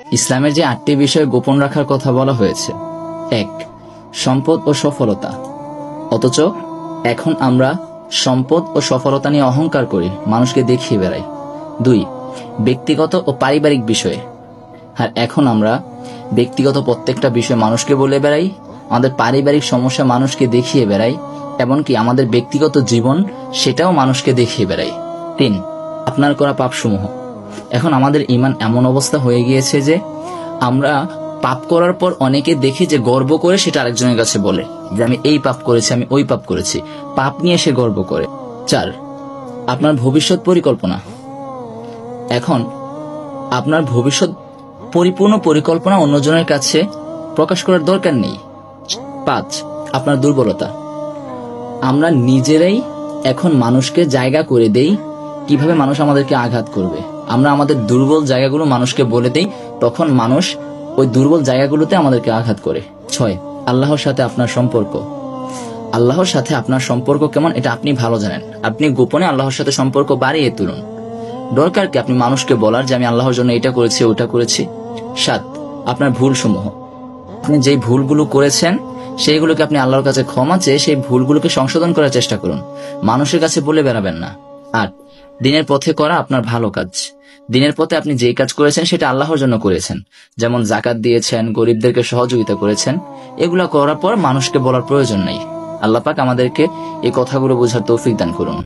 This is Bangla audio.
ইসলামের যে 8টি বিষয় গোপন রাখার কথা বলা হয়েছে। 1. সম্পদ ও সফলতা। অথচ এখন আমরা সম্পদ ও সফলতা নিয়ে অহংকার করি, মানুষকে দেখিয়ে বেড়াই। 2. ব্যক্তিগত ও পারিবারিক বিষয়ে। আর এখন আমরা ব্যক্তিগত প্রত্যেকটা বিষয় মানুষকে বলে বেড়াই, আমাদের পারিবারিক সমস্যা মানুষকে দেখিয়ে বেড়াই, এমনকি আমাদের ব্যক্তিগত জীবন সেটাও মানুষকে দেখিয়ে বেড়াই। 3. আপনার করা পাপসমূহ। এখন আমাদের ঈমান এমন অবস্থা হয়ে গিয়েছে যে আমরা পাপ করার পর অনেকে দেখি যে গর্ব করে সেটা আরেকজনের কাছে বলে যে আমি এই পাপ করেছি, আমি ওই পাপ করেছি, পাপ নিয়ে সে গর্ব করে। 4. আপনার ভবিষ্যৎ পরিকল্পনা। এখন আপনার ভবিষ্যৎ পরিপূর্ণ পরিকল্পনা অন্যজনের কাছে প্রকাশ করার দরকার নেই। 5. আপনার দুর্বলতা। আমরা নিজেরাই এখন মানুষকে জায়গা করে দেই কিভাবে মানুষ আমাদেরকে আঘাত করবে। আমরা আমাদের দুর্বল জায়গাগুলো মানুষকে বলে দেই, তখন মানুষ ওই দুর্বল জায়গাগুলোতে আমাদেরকে আঘাত করে। 6. আল্লাহর সাথে আপনার সম্পর্ক। আল্লাহর সাথে আপনার সম্পর্ক কেমন এটা আপনি ভালো জানেন। আপনি গোপনে আল্লাহর সাথে সম্পর্ক বাড়িয়ে তুলুন। দরকার কি আপনি মানুষকে বলার যে আমি আল্লাহর জন্য এটা করেছি ওটা করেছি। 7. আপনার ভুলসমূহ। আপনি যেই ভুলগুলো করেছেন সেইগুলোকে আপনি আল্লাহর কাছে ক্ষমা চেয়ে সেই ভুলগুলোকে সংশোধন করার চেষ্টা করুন, মানুষের কাছে বলে বেড়াবেন না। 8. দিনের পথে করা আপনার ভালো কাজ। দিনের পথে আপনি যেই কাজ করেছেন সেটা আল্লাহর জন্য করেছেন, যেমন যাকাত দিয়েছেন, গরিবদেরকে সহযোগিতা করেছেন, এগুলা করার পর মানুষকে বলার প্রয়োজন নেই। আল্লাহ পাক আমাদেরকে এই কথাগুলো বোঝার তৌফিক দান করুন।